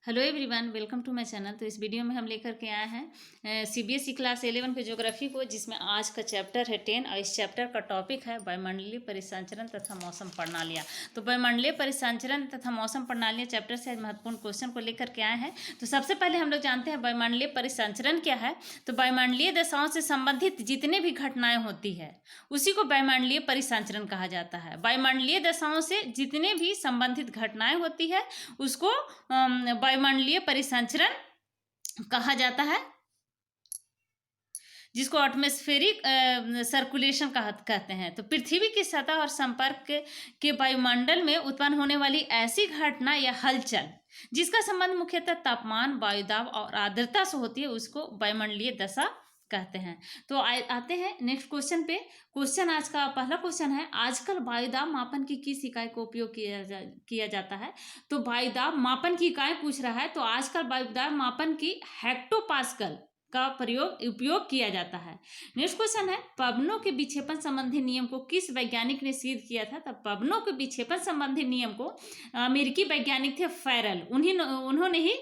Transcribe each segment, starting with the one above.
Hello everyone, welcome to my channel. तो इस video में हम लेकर के आए हैं सीबीएसई क्लास 11 के ज्योग्राफी को, जिसमें आज का चैप्टर है 10 और इस चैप्टर का टॉपिक है वायुमंडलीय परिसंचरण तथा मौसम प्रणालियाँ। तो वायुमंडलीय परिसंचरण तथा मौसम प्रणालियाँ चैप्टर से आज महत्वपूर्ण क्वेश्चन को लेकर के आए हैं। तो सबसे पहले हम लोग जानते हैं वायुमंडलीय परिसंचरण क्या है। तो वायुमंडलीय दशाओं से संबंधित जितने भी घटनाएं होती है उसी को वायुमंडलीय परिसंचरण कहा जाता है। वायुमंडलीय दशाओं से जितने भी संबंधित घटनाएं होती है उसको वायुमंडलीय परिसंचरण कहा जाता है, जिसको एटमॉस्फेरिक सर्कुलेशन कहते हैं। तो पृथ्वी की सतह और संपर्क के वायुमंडल में उत्पन्न होने वाली ऐसी घटना या हलचल जिसका संबंध मुख्यतः तापमान, वायुदाब और आर्द्रता से होती है उसको वायुमंडलीय दशा कहते हैं। तो आते हैं नेक्स्ट क्वेश्चन पे। क्वेश्चन आज का पहला क्वेश्चन है, आजकल वायुदाब मापन की किस इकाई का उपयोग किया जाता है। तो वायुदाब मापन की इकाई पूछ रहा है। तो आजकल वायुदाब मापन की हेक्टोपास्कल का उपयोग किया जाता है। नेक्स्ट क्वेश्चन है, पवनों के विक्षेपण संबंधी नियम को किस वैज्ञानिक ने सिद्ध किया था। तो पवनों के विक्षेपण संबंधी नियम को अमेरिकी वैज्ञानिक थे फेरल, उन्होंने ही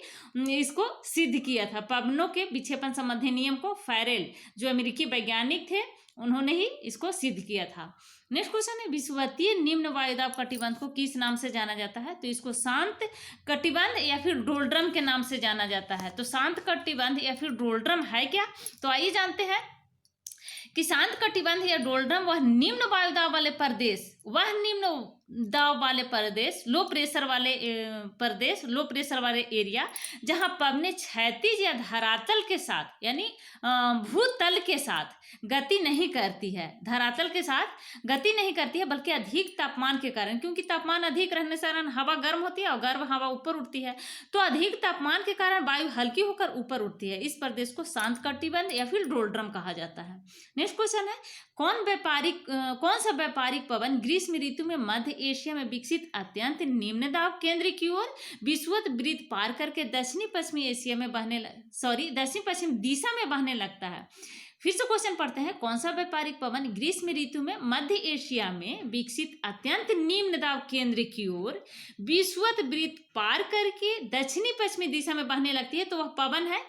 इसको सिद्ध किया था। पवनों के विक्षेपण संबंधी नियम को फेरल, जो अमेरिकी वैज्ञानिक थे, उन्होंने ही इसको सिद्ध किया था। नेक्स्ट क्वेश्चन है, विषुवतीय निम्न वायुदाब कटिबंध को किस नाम से जाना जाता है। तो इसको शांत कटिबंध या फिर डोल्ड्रम के नाम से जाना जाता है। तो शांत कटिबंध या फिर डोल्ड्रम है क्या। तो आइए जानते हैं कि शांत कटिबंध या डोल्ड्रम वह निम्न वायुदाब वाले प्रदेश, लो प्रेशर वाले एरिया जहां पवने क्षैतिज या धरातल के साथ यानी भूतल के साथ गति नहीं करती है, धरातल के साथ गति नहीं करती है, बल्कि अधिक तापमान के कारण, क्योंकि तापमान अधिक रहने से हवा गर्म होती है और गर्म हवा ऊपर उठती है, तो अधिक तापमान के कारण वायु हल्की होकर ऊपर उठती है। इस प्रदेश को शांत कटिबंध या फिर डोल्ड्रम कहा जाता है। नेक्स्ट क्वेश्चन है, कौन सा व्यापारिक पवन ग्रीष्म ऋतु में मध्य एशिया में विकसित अत्यंत निम्न दाब केंद्र की ओर विषुवत वृत्त पार करके दक्षिणी पश्चिम दिशा में बहने लगता है। फिर से क्वेश्चन पढ़ते हैं, कौन सा व्यापारिक पवन ग्रीष्म ऋतु में मध्य एशिया में विकसित अत्यंत निम्न दाब केंद्र की ओर विषुवत वृत्त पार करके दक्षिणी पश्चिमी दिशा में बहने लगती है। तो वह पवन है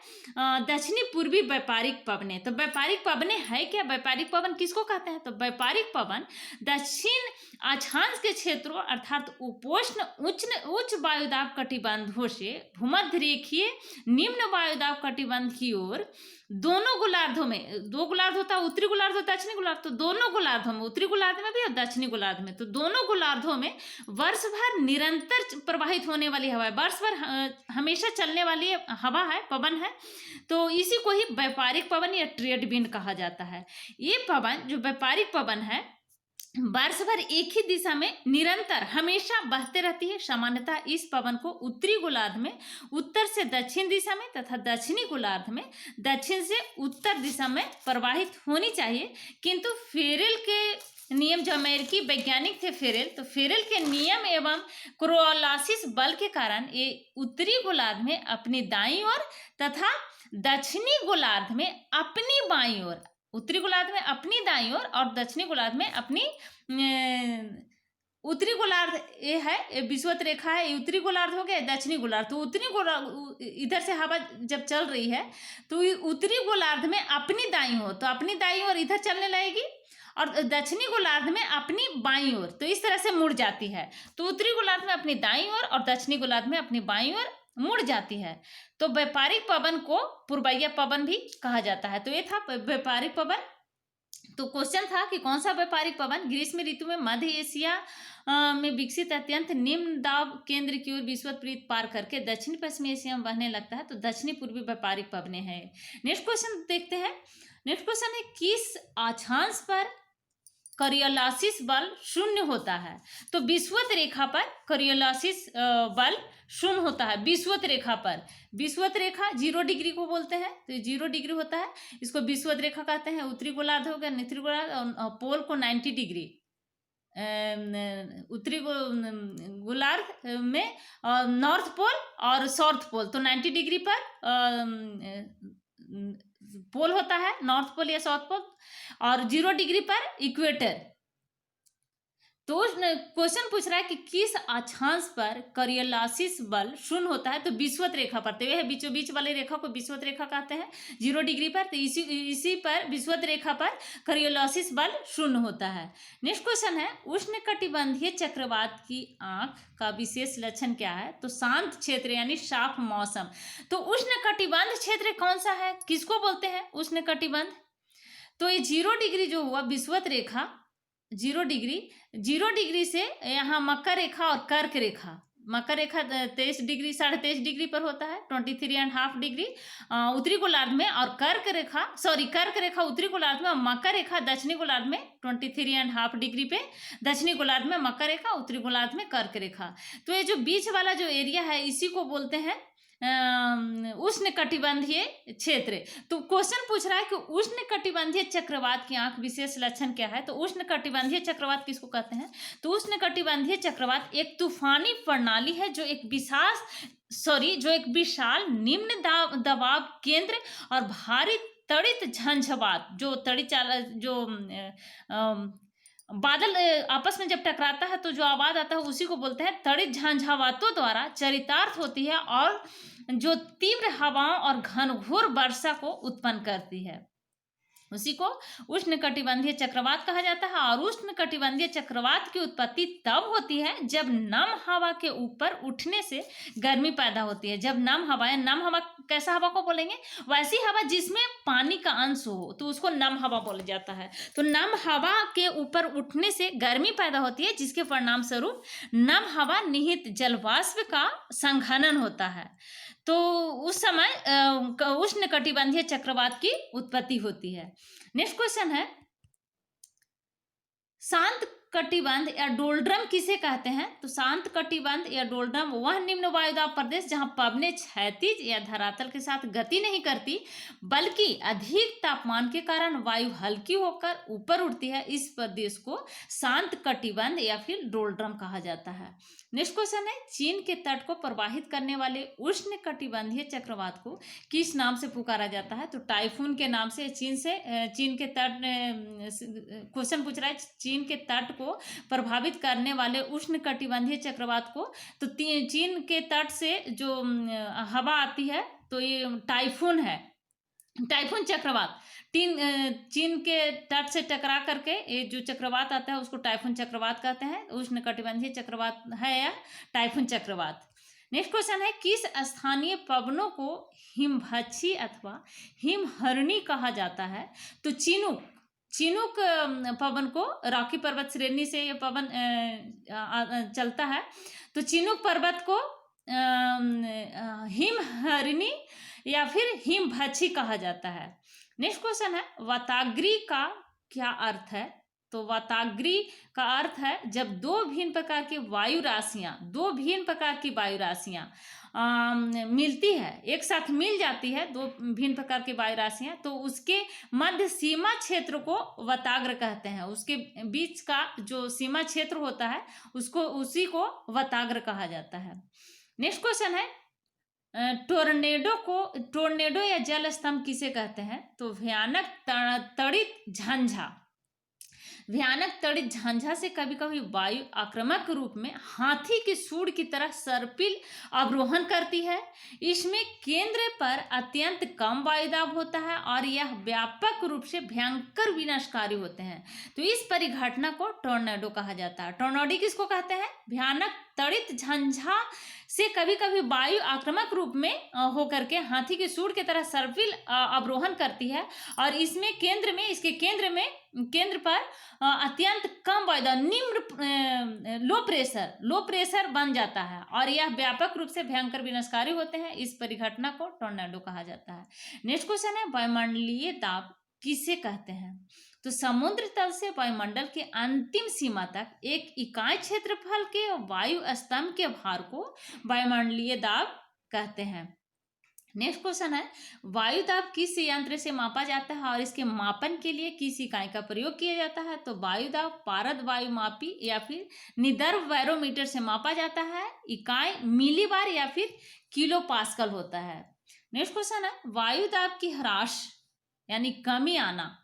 दक्षिणी पूर्वी व्यापारिक पवने। तो व्यापारिक पवने है क्या, व्यापारिक पवन किसको कहते हैं। तो व्यापारिक पवन दक्षिण अक्षांश के क्षेत्रों अर्थात उपोष्ण उच्च वायुदाब कटिबंधों से भूमध्य रेखीय निम्न वायुदाब कटिबंध की ओर दोनों गोलार्धों में, दो गोलार्ध होता है, उत्तरी गोलार्ध और दक्षिणी गोलार्ध, तो दोनों गोलार्धों में, उत्तरी गोलार्ध में भी और दक्षिणी गोलार्ध में, तो दोनों गोलार्धों में वर्ष भर निरंतर प्रवाहित होने वाली हवा है, वर्ष भर हमेशा चलने वाली हवा है, पवन है। तो इसी को ही व्यापारिक पवन या ट्रेड विंड कहा जाता है। ये पवन जो व्यापारिक पवन है वर्ष भर एक ही दिशा में निरंतर हमेशा बहते रहती है। सामान्यतः इस पवन को उत्तरी गोलार्ध में उत्तर से दक्षिण दिशा में तथा दक्षिणी गोलार्ध में दक्षिण से उत्तर दिशा में प्रवाहित होनी चाहिए, किंतु फेरेल के नियम, जो अमेरिकी वैज्ञानिक थे फेरेल, तो फेरेल के नियम एवं कोरियोलिस बल के कारण ये उत्तरी गोलार्ध में अपनी दाईं ओर तथा दक्षिणी गोलार्ध में अपनी बाईं ओर, उत्तरी गोलार्ध में अपनी दाईं ओर और दक्षिणी गोलार्ध में अपनी उत्तरी गोलार्ध ये है विषुवत रेखा है, ये उत्तरी गोलार्ध हो गया, दक्षिणी गोलार्ध। तो उत्तरी गोलार्ध इधर से हवा जब चल रही है तो उत्तरी गोलार्ध में अपनी दाईं ओर, तो अपनी दाईं ओर इधर चलने लगेगी और दक्षिणी गोलार्ध में अपनी बाईं ओर, तो इस तरह से मुड़ जाती है। तो उत्तरी गोलार्ध में अपनी दाईं ओर और दक्षिणी गोलार्ध में अपनी बाईं ओर मुड़ जाती है। तो व्यापारिक पवन को पूर्वैया पवन भी कहा जाता है। तो ये था व्यापारिक पवन। तो क्वेश्चन था कि कौन सा व्यापारिक पवन ग्रीष्म ऋतु में मध्य एशिया में विकसित अत्यंत निम्न दाब केंद्र की ओर विषुवत वृत्त पार करके दक्षिण पश्चिमी एशिया में बहने लगता है। तो दक्षिणी पूर्वी व्यापारिक पवने हैं। नेक्स्ट क्वेश्चन देखते हैं। नेक्स्ट क्वेश्चन है, किस अक्षांश पर कोरियोलिस बल शून्य होता है। तो विषुवत रेखा पर कोरियोलिस बल शून्य होता है। विषुवत रेखा पर, विषुवत रेखा 0 डिग्री को बोलते हैं, तो 0 डिग्री होता है, इसको विषुवत रेखा कहते हैं। उत्तरी गोलार्ध हो गया, निचली गोलार्ध, और पोल को 90 डिग्री, उत्तरी गोलार्ध में नॉर्थ पोल और साउथ पोल, तो 90 डिग्री पर पोल होता है, नॉर्थ पोल या साउथ पोल, और 0 डिग्री पर इक्वेटर। तो क्वेश्चन पूछ रहा है कि किस अक्षांश पर करियोलासिस बल शून्य होता है, तो विषुवत रेखा पर। तो यह बीचों बीच वाली रेखा को विषुवत रेखा कहते हैं 0 डिग्री पर। तो इसी पर विषुवत रेखा पर करियोलासिस बल शून्य होता है। नेक्स्ट क्वेश्चन है, उष्णकटिबंधीय चक्रवात की आंख का विशेष लक्षण क्या है, तो शांत क्षेत्र यानी साफ मौसम। तो उष्णकटिबंध क्षेत्र कौन सा है, किसको बोलते हैं उष्णकटिबंध? तो ये 0 डिग्री जो हुआ विषुवत रेखा, 0 डिग्री से यहाँ मकर रेखा और कर्क रेखा, मकर रेखा 23 डिग्री 23.5 डिग्री पर होता है, 23.5 डिग्री उत्तरी गोलार्ध में, और कर्क रेखा उत्तरी गोलार्ध में, और मकर रेखा दक्षिणी गोलार्ध में 23.5 डिग्री पे दक्षिणी गोलार्ध में मकर रेखा, उत्तरी गोलार्ध में कर्क रेखा। तो ये जो बीच वाला जो एरिया है इसी को बोलते हैं उष्णकटिबंधीय क्षेत्र। तो क्वेश्चन पूछ रहा है कि उष्णकटिबंधीय चक्रवात की आंख विशेष लक्षण क्या है, तो उष्णकटिबंधीय चक्रवात किसको कहते हैं, तो उष्णकटिबंधीय चक्रवात एक तूफानी प्रणाली है जो एक विशाल निम्न दबाव केंद्र और भारी तड़ित झंझावात, बादल आपस में जब टकराता है तो जो आवाज आता है उसी को बोलते हैं तड़ित झंझावातों द्वारा चरितार्थ होती है, और जो तीव्र हवाओं और घनघोर वर्षा को उत्पन्न करती है, उसी को उष्णकटिबंधीय चक्रवात कहा जाता है। और उष्णकटिबंधीय चक्रवात की उत्पत्ति तब होती है जब नम हवा के ऊपर उठने से गर्मी पैदा होती है। जब नम हवा कैसा हवा को बोलेंगे, वैसी हवा जिसमें पानी का अंश हो तो उसको नम हवा बोला जाता है। तो नम हवा के ऊपर उठने से गर्मी पैदा होती है, जिसके परिणाम स्वरूप नम हवा निहित जलवाष्प का संघनन होता है। तो उस समय उष्णकटिबंधीय चक्रवात की उत्पत्ति होती है। नेक्स्ट क्वेश्चन है, शांत कटिबंध या डोलड्रम किसे कहते हैं, तो शांत कटिबंध या डोलड्रम वह निम्न वायुदाब प्रदेश जहां पवनें क्षैतिज या धरातल के साथ गति नहीं करती, बल्कि अधिक तापमान के कारण वायु हल्की होकर ऊपर उड़ती है, इस प्रदेश को शांत कटिबंध या फिर डोलड्रम कहा जाता है। नेक्स्ट क्वेश्चन है, चीन के तट को प्रवाहित करने वाले उष्ण कटिबंधीय चक्रवात को किस नाम से पुकारा जाता है, तो टाइफून के नाम से। चीन के तट, क्वेश्चन पूछ रहा है चीन के तट को प्रभावित करने वाले उष्ण कटिबंधीय चक्रवात को, तो चीन के तट से जो हवा आती है तो ये टाइफून है, टाइफून चक्रवात। चीन के तट से टकरा करके ये जो चक्रवात आता है उसको टाइफून चक्रवात कहते हैं। उष्णकटिबंधीय चक्रवात है या टाइफून चक्रवात। नेक्स्ट क्वेश्चन है, किस स्थानीय पवनों को हिमभक्षी अथवा हिमहरणी कहा जाता है, तो चिनूक पवन को, रॉकी पर्वत श्रेणी से यह पवन चलता है, तो चिनूक पर्वत को हिमहरणी या फिर हिमभक्षी कहा जाता है। नेक्स्ट क्वेश्चन है, वाताग्री का क्या अर्थ है, तो वाताग्री का अर्थ है जब दो भिन्न प्रकार की वायु राशियां मिलती है, एक साथ मिल जाती है दो भिन्न प्रकार की वायु राशियां, तो उसके मध्य सीमा क्षेत्र को वाताग्र कहते हैं। उसके बीच का जो सीमा क्षेत्र होता है उसी को वाताग्र कहा जाता है। नेक्स्ट क्वेश्चन है, टोर्नेडो या जल स्तंभ किसे कहते हैं, तो भयानक तड़ित झांझा से कभी कभी वायु आक्रामक रूप में हाथी के सूंड की तरह सर्पिल अवरोहण करती है। इसमें केंद्र पर अत्यंत कम वायुदाब होता है और यह व्यापक रूप से भयंकर विनाशकारी होते हैं, तो इस परिघटना को टोर्नेडो कहा जाता है। टोर्नेडो किसको कहते हैं, भयानक तड़ित झंझा से कभी कभी वायु आक्रामक रूप में होकर के हाथी के सूंड की तरह सर्पिल अवरोहण करती है, और इसमें केंद्र पर अत्यंत कम वायुदाब, निम्न लो प्रेशर बन जाता है, और यह व्यापक रूप से भयंकर विनाशकारी होते हैं। इस परिघटना को टोर्नेडो कहा जाता है। नेक्स्ट क्वेश्चन है, वायुमंडलीय दाब किसे कहते हैं, तो समुद्र तल से वायुमंडल के अंतिम सीमा तक एक इकाई क्षेत्रफल के वायु स्तंभ के भार को वायुमंडलीय दाब कहते हैं। नेक्स्ट क्वेश्चन है, वायु दाब किस यंत्र से मापा जाता है और इसके मापन के लिए किस इकाई का प्रयोग किया जाता है, तो वायु दाब पारद वायु मापी या फिर निदर्भ बैरोमीटर से मापा जाता है। इकाई मिलीबार या फिर किलो पास्कल होता है। नेक्स्ट क्वेश्चन है, वायु दाब की ह्रास यानी कमी आना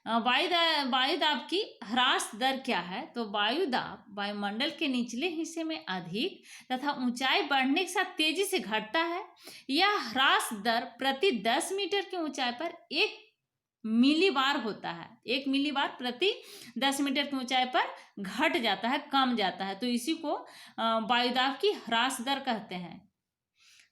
वायु दाब की ह्रास दर क्या है? तो वायु दाब वायुमंडल के निचले हिस्से में अधिक तथा ऊंचाई बढ़ने के साथ तेजी से घटता है। यह ह्रास दर प्रति 10 मीटर की ऊंचाई पर 1 मिलीबार होता है। 1 मिलीबार प्रति 10 मीटर की ऊंचाई पर घट जाता है, कम जाता है। तो इसी को वायुदाब की ह्रास दर कहते हैं।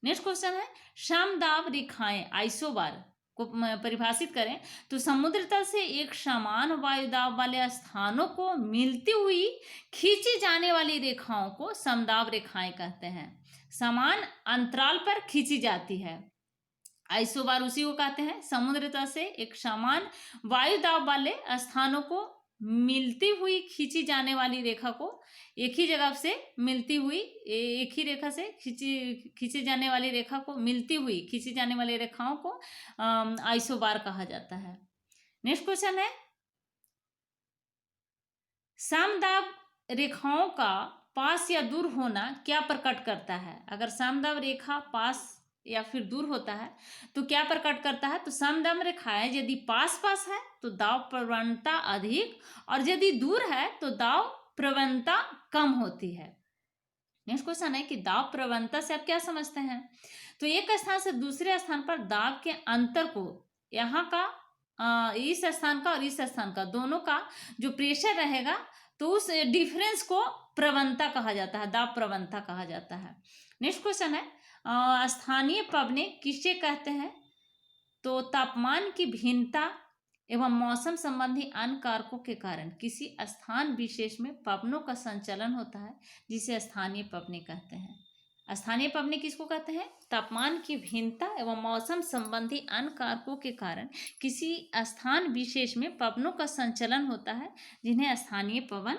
नेक्स्ट क्वेश्चन है, समदाब रेखाएं आइसोबार को परिभाषित करें तो समुद्र तल से एक समान वायुदाब वाले स्थानों को मिलती हुई खींची जाने वाली रेखाओं को समदाब रेखाएं कहते हैं। समान अंतराल पर खींची जाती है। आइसोबार उसी को कहते हैं, समुद्र तल से एक समान वायुदाब वाले स्थानों को मिलती हुई खींची जाने वाली रेखा को, एक ही जगह से मिलती हुई, एक ही रेखा से खींची जाने वाली रेखा को मिलती हुई खींची जाने वाली रेखाओं को आइसोबार कहा जाता है। नेक्स्ट क्वेश्चन है, समदाब रेखाओं का पास या दूर होना क्या प्रकट करता है? अगर समदाब रेखा पास या फिर दूर होता है तो क्या प्रकट करता है? तो समदाब रेखाएं यदि पास पास है तो दाब प्रवणता अधिक, और यदि दूर है तो दाब प्रवणता कम होती है। नेक्स्ट क्वेश्चन है कि दाब प्रवणता से आप क्या समझते हैं? तो एक स्थान से दूसरे स्थान पर दाब के अंतर को, यहाँ का इस स्थान का और इस स्थान का दोनों का जो प्रेशर रहेगा तो उस डिफरेंस को प्रवणता कहा जाता है, दाब प्रवणता कहा जाता है। नेक्स्ट क्वेश्चन है, स्थानीय पवनें किसे कहते हैं? तो तापमान की भिन्नता एवं मौसम संबंधी अन्य कारकों के कारण किसी स्थान विशेष में पवनों का संचलन होता है, जिसे स्थानीय पवनें कहते हैं। स्थानीय पवनें किसको कहते हैं? तापमान की भिन्नता एवं मौसम संबंधी अन्य कारकों के कारण किसी स्थान विशेष में पवनों का संचलन होता है, जिन्हें स्थानीय पवन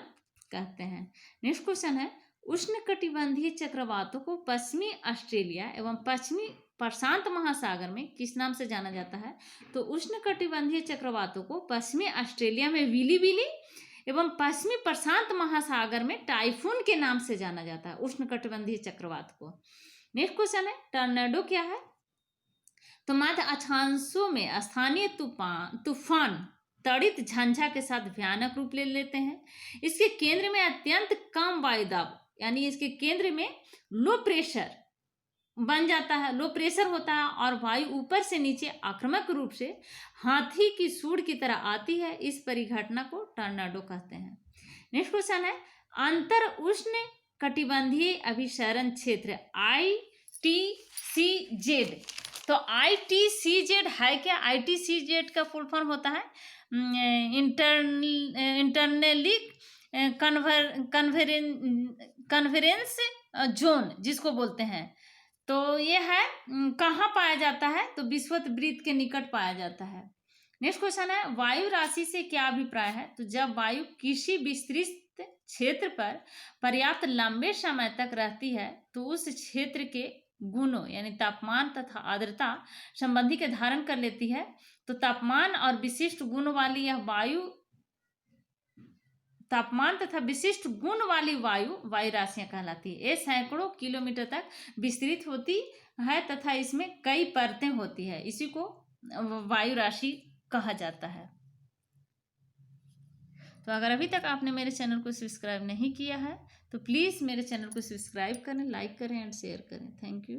कहते हैं। नेक्स्ट क्वेश्चन है, उष्णकटिबंधीय चक्रवातों को पश्चिमी ऑस्ट्रेलिया एवं पश्चिमी प्रशांत महासागर में किस नाम से जाना जाता है? तो उष्णकटिबंधीय चक्रवातों को पश्चिमी ऑस्ट्रेलिया में विली विली एवं पश्चिमी प्रशांत महासागर में टाइफून के नाम से जाना जाता है, उष्णकटिबंधीय चक्रवात को। नेक्स्ट क्वेश्चन है, टॉर्नेडो क्या है? तो मध्य अक्षांशों में स्थानीय तूफान तड़ित झंझा के साथ भयानक रूप ले लेते हैं। इसके केंद्र में अत्यंत कम वायुदाब, यानी इसके केंद्र में लो प्रेशर बन जाता है, लो प्रेशर होता है और वायु ऊपर से नीचे आक्रामक रूप से हाथी की सूंड की तरह आती है। इस परिघटना को टॉर्नेडो कहते हैं। नेक्स्ट क्वेश्चन है, अंतर उष्ण कटिबंधीय अभिसरण क्षेत्र ITCZ। तो ITCZ है क्या? ITCZ का फुल फॉर्म होता है इंटरनली कन्वर्जेंस जोन, जिसको बोलते हैं। तो ये है कहाँ पाया जाता है? तो विषुवत वृत्त के निकट पाया जाता है। नेक्स्ट क्वेश्चन है, वायु राशि से क्या अभिप्राय है? तो जब वायु किसी विस्तृत क्षेत्र पर पर्याप्त लंबे समय तक रहती है तो उस क्षेत्र के गुणों यानी तापमान तथा आर्द्रता संबंधी के धारण कर लेती है। तो तापमान और विशिष्ट गुण वाली यह वायु, तापमान तथा विशिष्ट गुण वाली वायु राशियां कहलाती है। ये सैकड़ों किलोमीटर तक विस्तृत होती है तथा इसमें कई परतें होती है, इसी को वायु राशि कहा जाता है। तो अगर अभी तक आपने मेरे चैनल को सब्सक्राइब नहीं किया है तो प्लीज़ मेरे चैनल को सब्सक्राइब करें, लाइक करें एंड शेयर करें। Thank you.